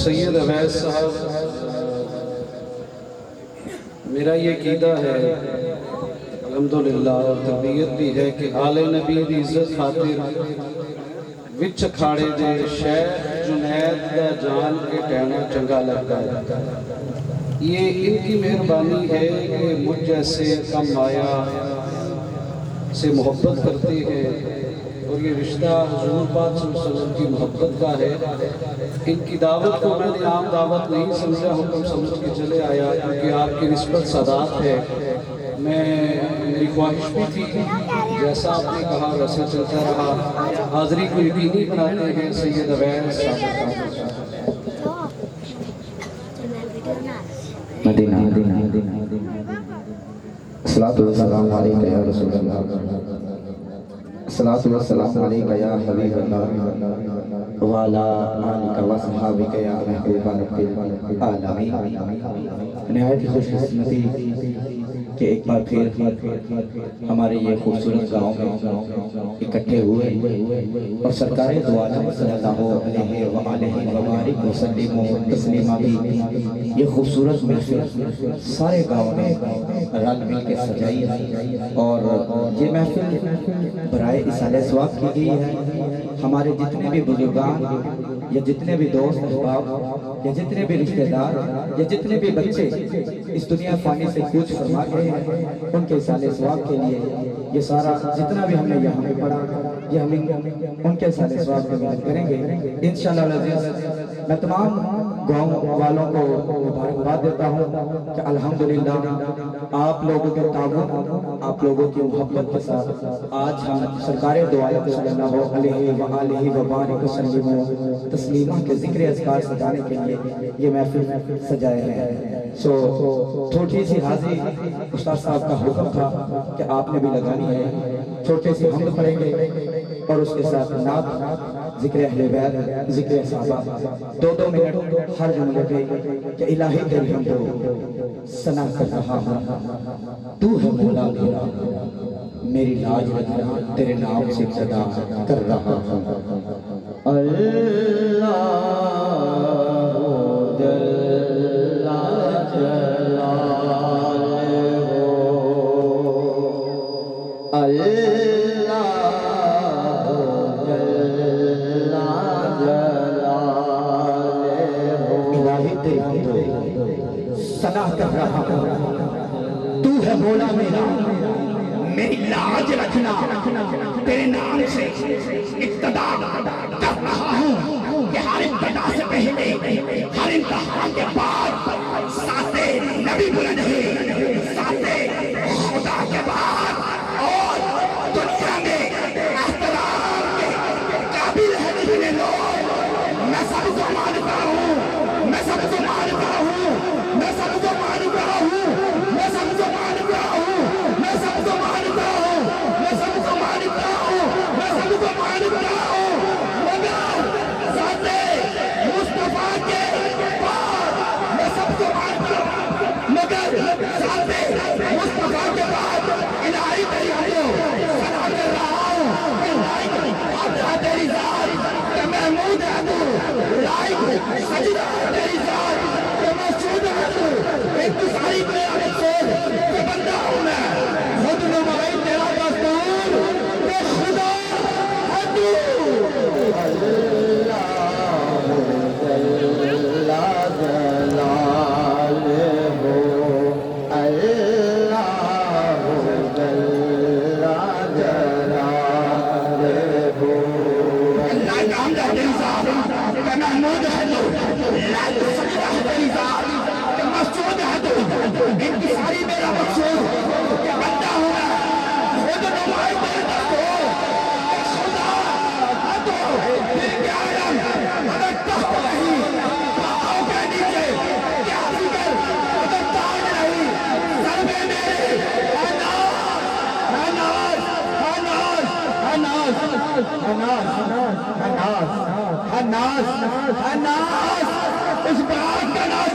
سید اویس صاحب، میرا یہ عقیدہ ہے الحمدللہ اور تربیت بھی ہے کہ آل نبی دی عزت خاطر وچ کھاڑے دے شیخ جنید دا جان کے ٹہنا چنگا لگتا ہے۔ یہ ان کی مہربانی ہے کہ مجھ جیسے کم آیا سے محبت کرتے ہیں، اور یہ رشتہ حضور پاک صلی اللہ علیہ وسلم کی محبت کا ہے۔ ان کی دعوت کو میں نے عام دعوت نہیں سمجھا، حکم سمجھ کے چلے آیا، کیونکہ آپ کی نسبت سادات ہے۔ میری خواہش بھی تھی جیسا آپ نے کہا ویسا چلتا رہا۔ حاضری کو یقینی بناتے ہیں سید اویس صاحب۔ مدینہ الصلاۃ والسلام علیکہ یا رسول اللہ، الصلاۃ والسلام علیکہ یا حبیب اللہ، وعلی آلک و صحابک یا محبوب رب العالمین۔ نہایت خوش قسمتی کہ ایک بار پھر ہمارے یہ خوبصورت گاؤں میں اکٹھے ہوئے اور سرکار دو عالم صلی اللہ علیہ وآلہ وبارک وسلم و تسلیمہ بھی یہ خوبصورت محفل سارے گاؤں میں رل مل کے سجائی ہے، اور یہ محفل برائے اصالہ ثواب کی گئی ہے۔ ہمارے جتنے بھی بزرگان یا جتنے بھی دوست احباب یا جتنے بھی رشتہ دار یا جتنے بھی بچے اس دنیا فانی سے کوچ فرما گئے ہیں، ان کے اصالہ ثواب کے لیے یہ سارا جتنا بھی ہم نے یہاں پہ پڑھا یہ ہم ان کے اصالہ ثواب کی مدد کریں گے انشاءاللہ العزیز۔ میں تمام گاؤں والوں کو مبارکباد دیتا ہوں کہ الحمدللہ آپ لوگوں کے تعاون، آپ لوگوں کی محبت کے ساتھ آج ہم سرکار دو عالم صلی اللہ علیہ وآلہ وبارک وسلم و تسلیمہ کے ذکر اذکار سجانے کے لیے یہ محفل سجائے ہیں۔ چھوٹی سی حاضری استاد صاحب کا حکم تھا کہ آپ نے بھی لگانی ہے، چھوٹے سی حمد پڑھیں گے اور اس کے ساتھ نعت، ذکر اہل بیت، ذکر صحابہ، 2 منٹ ہر جملے پہ کہ الہی تیری حمد و ثنا کر رہا ہوں، تو ہے مولا میرا، میری لاج رکھنا تیرے نام سے ابتدا کر رہا ہوں۔ اللہ جل ثنا کر رہا ہوں، تو ہے مولا میرا، میری لاج رکھنا تیرے نام سے ابتدا کر رہا ہوں کہ ہر ابتدا سے پہلے ہر انتہا کے بعد ساتھ نبی بلند ہے، ساتھ خدا کے بعد اور دنیا میں احترام کے قابل ہے جتنے لوگ، میں سب کو مانتا ہوں، میں سب کو مانتا ہوں، میں سب کو مانتا ہوں، میں سب کو مانتا ہوں، میں سب کو مانتا ہوں، میں سب کو مانتا ہوں، میں سب کو مانتا ہوں، مگر ذات مصطفیٰ کے بعد میں سب کو مانتا ہوں، مگر ذات مصطفیٰ کے بعد الہی تیری حمد ثنا کر رہا ہوں، الہی تیری ذات کہ محمود ہے تو، لائق سجدہ تیری ذات کہ مسجود ہے تو، انتصاری میرا مقصود کہ بندہ ہوں میں، خود نمائی تیرا دستور کہ خدا ہے تو۔ اللہ جل جلالہ، اللہ جل جلالہ، اللہ نام ہے تیری ذات کہ محمود ہے تو، لائق سجدہ تیری ذات کہ مسجود ہے تو، انتصاری میرا مقصود کہ بندہ ہوں میں، خود نمائی تیرا دستور کہ خدا ہے تو۔ پھر کیا علم اگر تخت نہیں پاؤں کے نیچے، کیا فکر اگر تاج نہیں سر میں میرے، اے ناز، اے ناز، اے ناز، اے ناز، اے ناز، اے ناز، اے ناز، اے ناز، اس بات کا ناز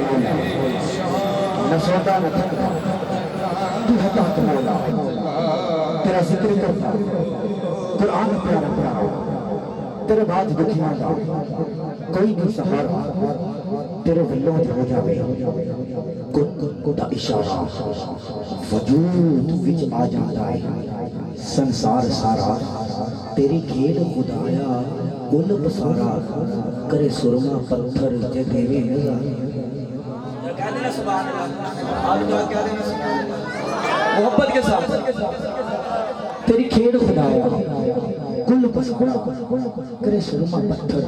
مولا نہ سوتا نہ تھکتا تو ہے تحت مولا تیرا ذکر کرتا قرآن پیارا پیارا تیرے بعد دکھیاں دا کوئی نہیں سہارا تیرے ولوں ہو جاوے کن دا اشارہ وجود وچ آ جاتا ہے سنسار سارا تیری کھیل خدایا کل بسارا کرے سرما پتھر جگہ میں نظر کہہ دینا سبحان اللہ آج جو کہہ دینا سبحان اللہ محبت کے ساتھ تیری کھیل خدایا کل بسارا کرے سرما پتھر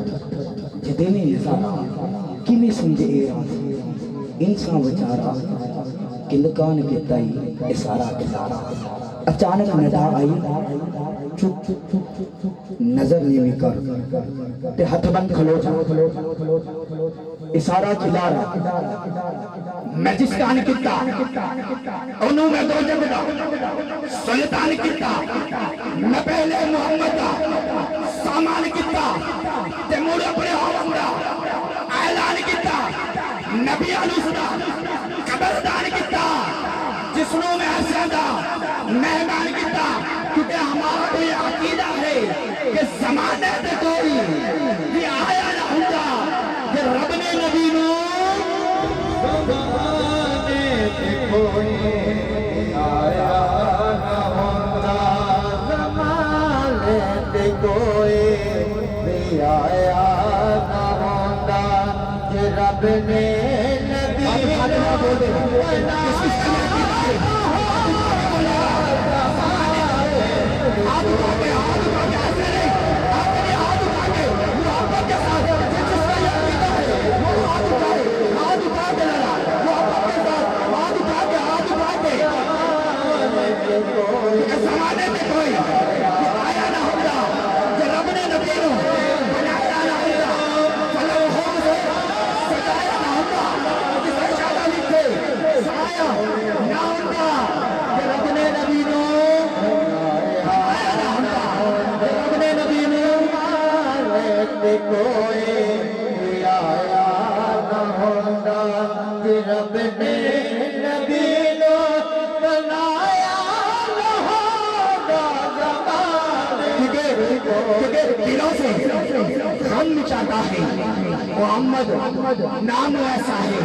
جگہ میں نظر کی میں سمجھے ایران انسان بچارا کلکان کے تائی اسارا کسارا اچانک ندا آئی چپ نظر نیوی کر تے ہتھ بند کھلو جا اسارا کھلارا میں جس کان کتا انہوں میں دو جب دا سلطان کتا میں پہلے محمد دا سامان کتا تے موڑا پڑے حرم دا اعلان کتا نبی علوسنا قبردان کتا جسنوں میں حسین دا مہمان کتا کیونکہ ہمارا کوئی عقیدہ ہے کہ زمانے سے کوئی بھی آیا نہ ہوتا کہ رب نے نبی نو زمانے سے کوئی آیا نہ ہوتا زمانے سے کوئی بھی آیا نہ ہوتا کہ رب نے نبی زمانے میں کوئی آیا نہ ہوتا کہ رب نے نبی نو بنایا نہ ہوتا فلو ہو سجایا نہ ہوتا جس میں شادہ لکھے سایا نہ ہوتا کہ رب نے نبی نو آیا نہ ہوتا کہ رب نے نبی نو کوئی آیا نہ ہوتا کہ رب نے نبی نو بنایا نہ ہوتا کیونکہ دلوں سے غم مچاتا ہے محمد نام ایسا ہے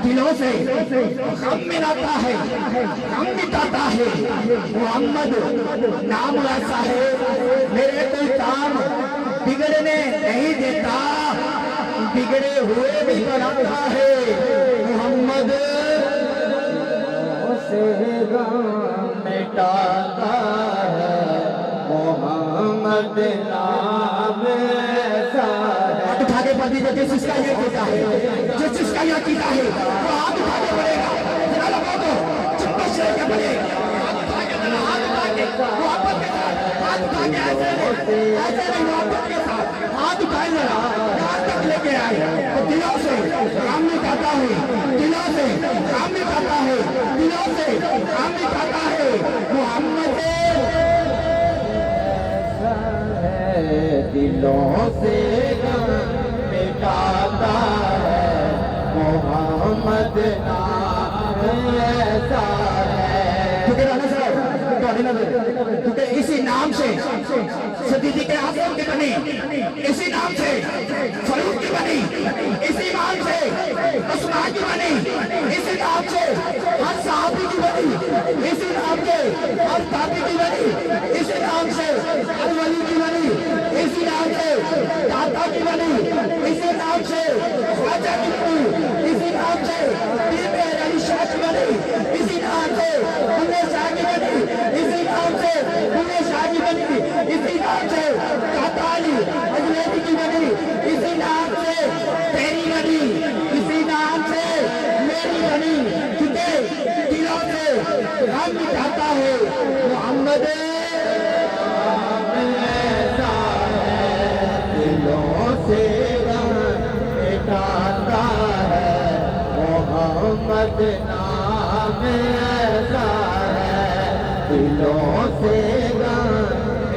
دلوں سے غم ملاتا ہے غم مٹاتا ہے محمد نام ایسا ہے میرے کوئی کام بگڑنے نہیں دیتا بگڑے ہوئے بھی بناتا ہے محمد سے غم مٹاتا ہے محمد نام ایسا ہے ہاتھ اٹھا کے پڑھ دیجیے جس جس کا یہ کہتا ہے جس جس کا یہ کہتا ہے وہ ہاتھ اٹھا کے پڑھے گا ذرا لوگوں کو چپس لے کے پڑھے ہاتھ اٹھا کے محبت کے ساتھ ہاتھ اٹھا کے ایسے نہیں محبت کے ساتھ ہاتھ اٹھائے ذرا یہاں تک لے کے آئے تو دلوں سے کام نہیں کھاتا ہے دلوں سے کام نہیں کھاتا ہے دلوں سے کام نہیں کھاتا ہے محمد دلوں سے مٹاتا ہے محمد نام ایسا ہے کیونکہ اسی نام سے صدیق اعظم کی بنی اسی نام سے فاروق کی بنی اسی نام سے عثمان کی بنی اسی نام سے ہر صحابی کی بنی اسی نام سے ہر تابعی کی بنی اسی نام سے ہر ولی کی بنی اسی نام سے داتا کی بنی اسی نام سے خواجہ کی بنی اسی نام سے پیر مہر علی شاہ کی بنی اسی نام سے بلے شاہ کی بنی اسی نام سے بلے شاہ کی بنی اسی نام سے کاتالی اجلیتی کی بنی اسی نام سے تیری بنی اسی نام سے میری بنی کیونکہ دلوں سے غم مٹاتا ہے محمد ایسا ہے دلوں سے غم مٹاتا ہے محمد نام ایسا ہے دلوں سے غم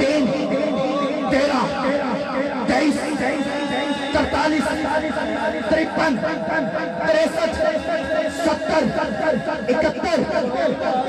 3 13 23 43 53 63 70 71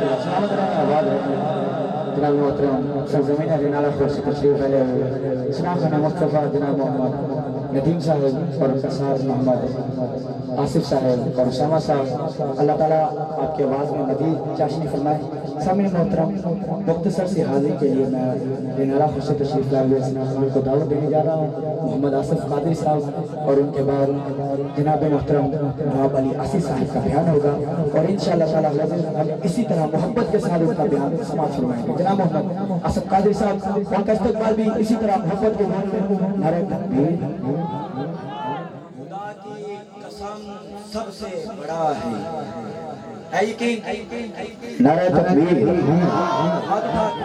سلامت رہے آباد رہے جناب محترم سرزمین رینالہ خور سے تشریف لے ہوئے اسلام خانہ مصطفیٰ جناب محمد ندیم صاحب اور ان کا ساتھ محمد آصف صاحب اور اسامہ صاحب، اللہ تعالیٰ آپ کے آواز میں مزید چاشنی فرمائے۔ سامعین محترم، مختصر سی حاضری کے لیے میں رینالہ خور سے تشریف لائے ہوئے اسلام خان کو دعوت دینے جا رہا ہوں۔ محمد آصف قادری صاحب اور ان کے بعد جناب محترم نواب علی آصف صاحب کا بیان ہوگا، اور انشاءاللہ تعالیٰ ہم اسی طرح محبت کے ساتھ ان کا بیان سماعت فرمائیں گے۔ جناب محمد آصف قادری صاحب، ان کا استقبال بھی اسی طرح محبت کے ساتھ۔ نعرہ تکبیر۔ خدا کی قسم سب سے بڑا ہے یقین۔ نعرہ تکبیر،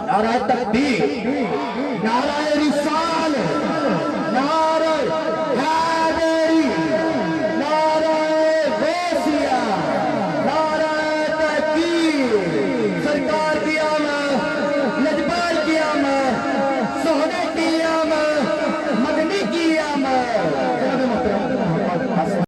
نعرہ تکبیر، نعرہ رسالت۔